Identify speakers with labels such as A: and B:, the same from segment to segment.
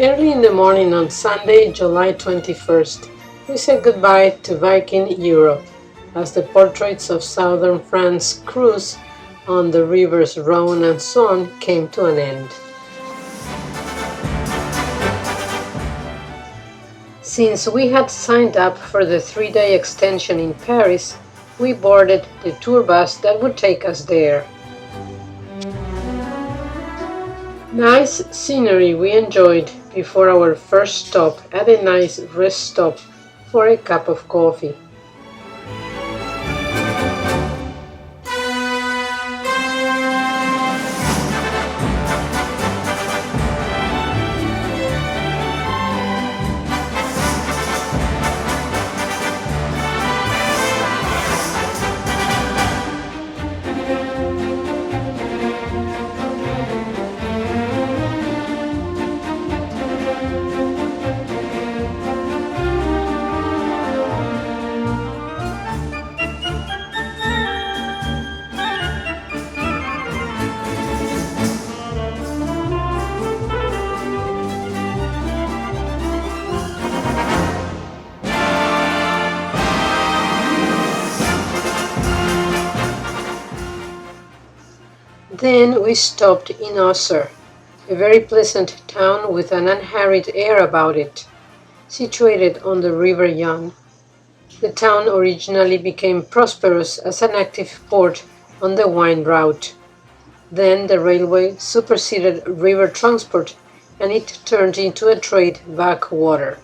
A: Early in the morning on Sunday, July 21st, we said goodbye to Viking Europe as the portraits of southern France cruise on the rivers Rhone and Saône came to an end. Since we had signed up for the 3-day extension in Paris, we boarded the tour bus that would take us there. Nice scenery we enjoyed before our first stop at a nice rest stop for a cup of coffee. Then we stopped in Auxerre, a very pleasant town with an unhurried air about it, situated on the River Yonne. The town originally became prosperous as an active port on the wine route. Then the railway superseded river transport and it turned into a trade backwater.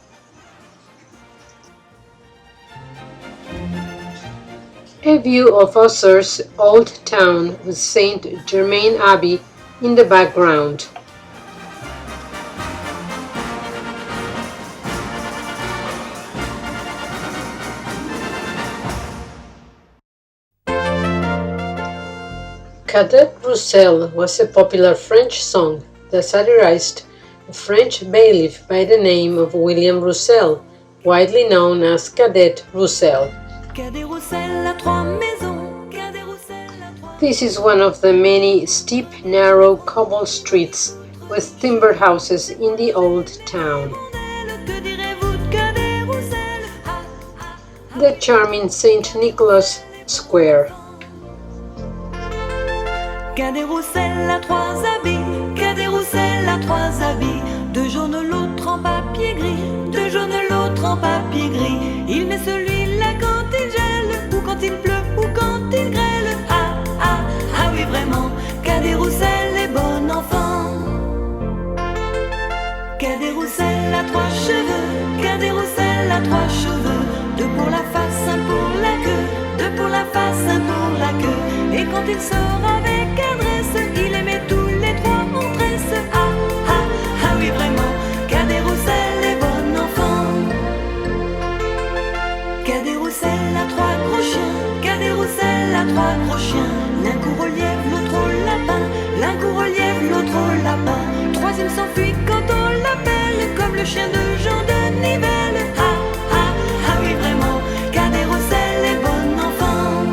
A: A view of Auxerre's old town with St Germain Abbey in the background. Cadet Roussel was a popular French song that satirized a French bailiff by the name of William Roussel, widely known as Cadet Roussel. This is one of the many steep, narrow cobble streets with timber houses in the old town. The charming St. Nicholas Square.
B: Cadet Roussel a 3 habits, Cadet Roussel a 3 habits, 2 jaunes, l'autre en papier gris, 2 jaunes, l'autre en papier gris. Il met celui-là quand il gèle, ou quand il pleut, ou quand il grêle. Ah, ah, ah oui vraiment, Cadet Roussel est bon enfant. Cadet Roussel a 3 cheveux, Cadet Roussel a 3 cheveux, 2 pour la face, 1 pour la queue, 2 pour la face, 1 pour la queue. Et quand il sort avec adresse, il les met tous les 3 en tresse. Ah, ah, ah oui vraiment, Cadet Roussel est bon enfant. Cadet Roussel a 3 gros chiens, Cadet Roussel a 3 gros chiens. L'un court au lièvre, l'autre au lapin, l'un court au lièvre, l'autre au lapin. Troisième s'enfuit quand on l'appelle, comme le chien de Jean de Nivelle. Ah, ah, ah oui vraiment, Cadet Roussel est bon enfant.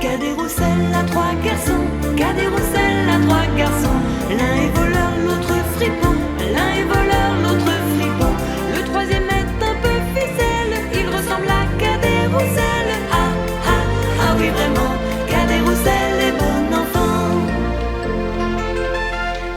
B: Cadet Roussel a 3 garçons, Cadet Roussel a 3 garçons. L'un est voleur, l'autre fripon, l'un est voleur, l'autre fripon. Le troisième est un peu ficelle, il ressemble à Cadet Roussel. Ah, ah, ah oui vraiment, Cadet Roussel est bon enfant.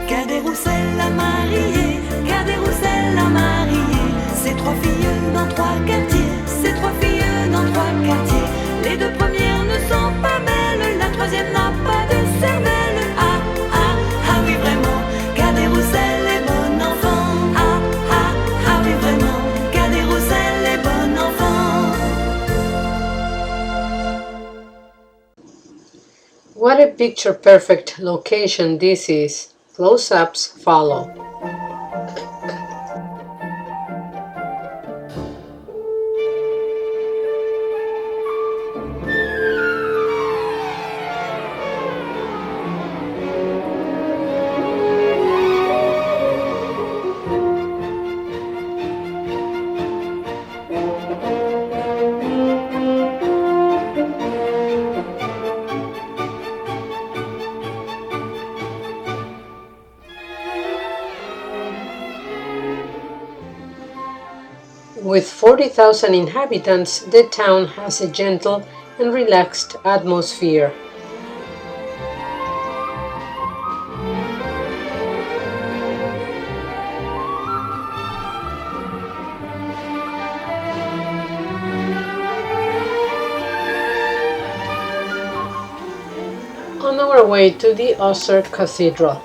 B: Cadet Roussel a marié, Cadet Roussel a marié. Ses 3 filles dans 3 quartiers, ses 3 filles dans 3 quartiers. Les 2 premières ne sont pas belles, la troisième n'a pas de cervelle. Ah, ah, ah oui vraiment, Cadet Roussel est bon enfant. Ah, ah, ah oui vraiment, Cadet Roussel est bon enfant.
A: What a picture-perfect location this is. Close-ups follow. With 40,000 inhabitants, the town has a gentle and relaxed atmosphere. On our way to the Auxerre Cathedral.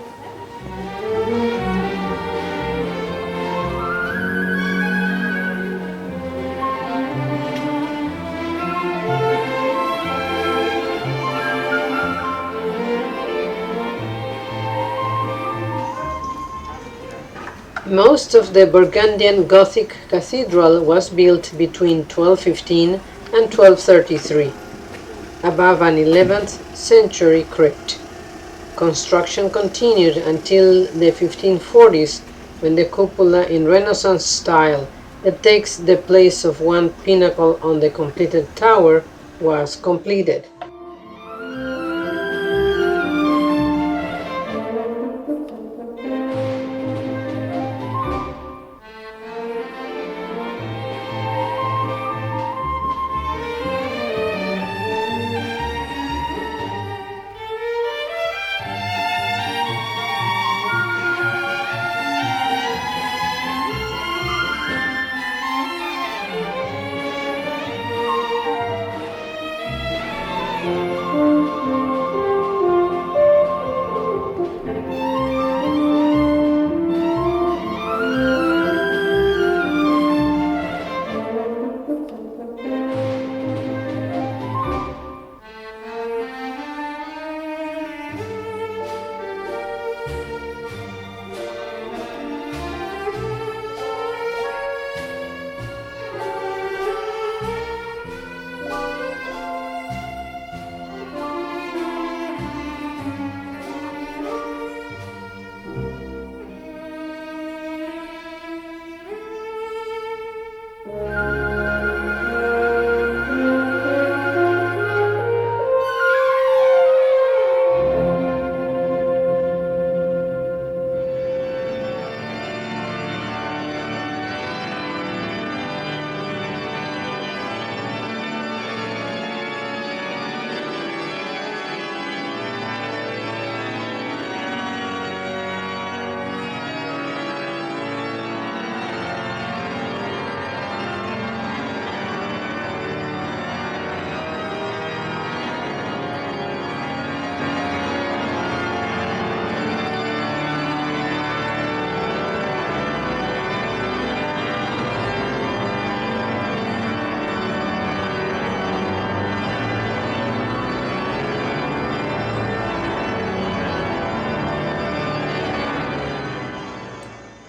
A: Most of the Burgundian Gothic cathedral was built between 1215 and 1233, above an 11th century crypt. Construction continued until the 1540s, when the cupola in Renaissance style that takes the place of one pinnacle on the completed tower was completed.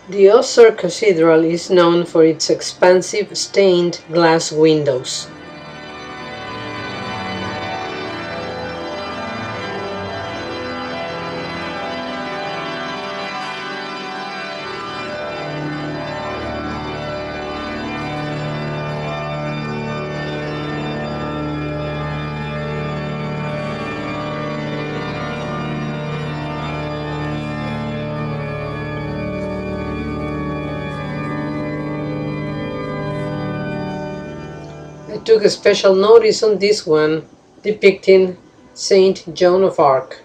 A: The Auxerre Cathedral is known for its expansive stained glass windows. I took a special notice on this one, depicting Saint Joan of Arc.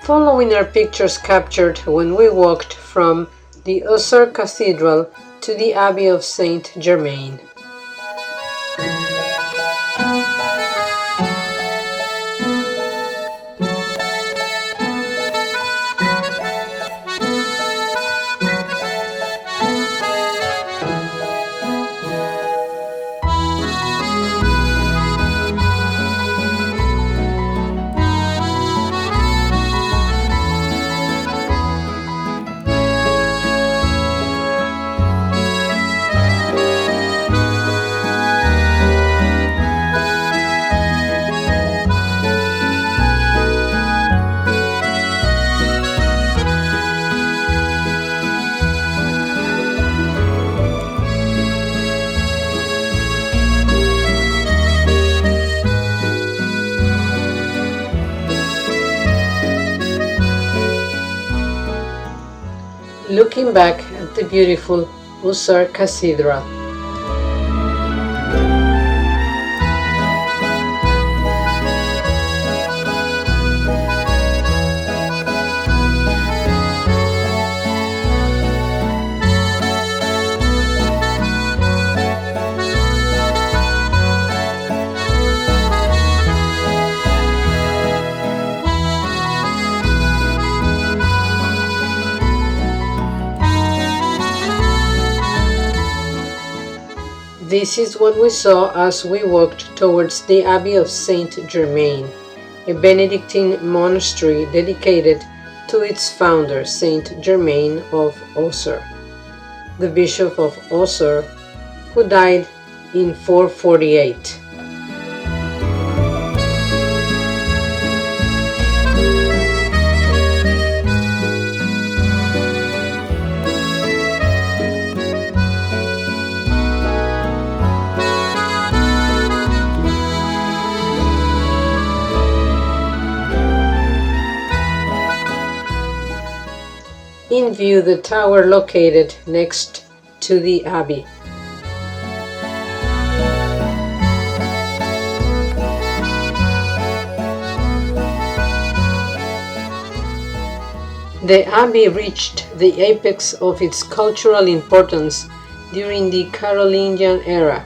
A: Following are pictures captured when we walked from the Auxerre Cathedral to the Abbey of St Germain. Looking back at the beautiful Auxerre Cathedral. This is what we saw as we walked towards the Abbey of St Germain, a Benedictine monastery dedicated to its founder, Saint Germain of Auxerre, the Bishop of Auxerre, who died in 448. In view the tower located next to the abbey. The abbey reached the apex of its cultural importance during the Carolingian era.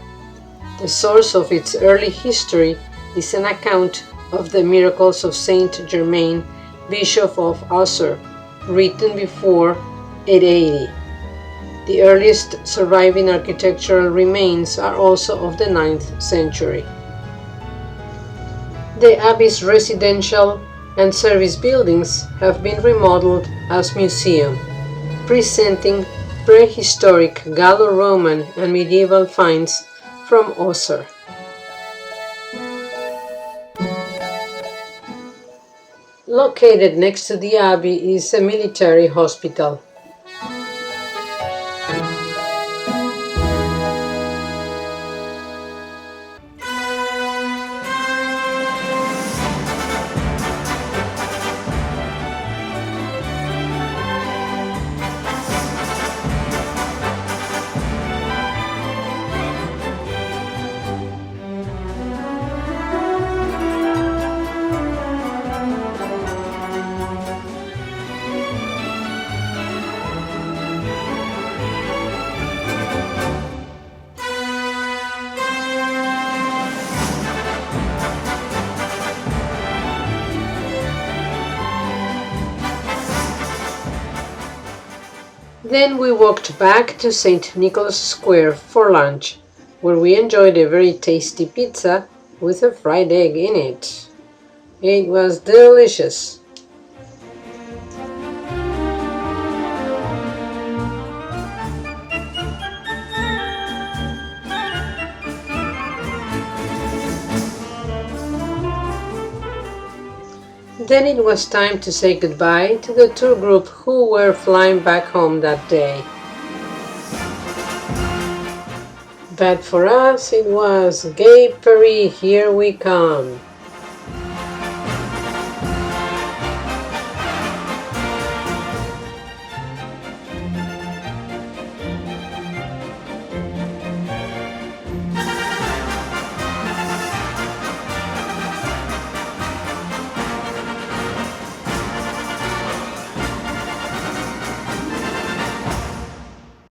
A: The source of its early history is an account of the miracles of Saint Germain, Bishop of Auxerre, written before 880. The earliest surviving architectural remains are also of the 9th century. The abbey's residential and service buildings have been remodeled as museum, presenting prehistoric Gallo-Roman and medieval finds from Auxerre. Located next to the abbey is a military hospital. Then we walked back to St. Nicholas Square for lunch, where we enjoyed a very tasty pizza with a fried egg in it. It was delicious. Then it was time to say goodbye to the tour group who were flying back home that day. But for us it was Gay Paris, here we come.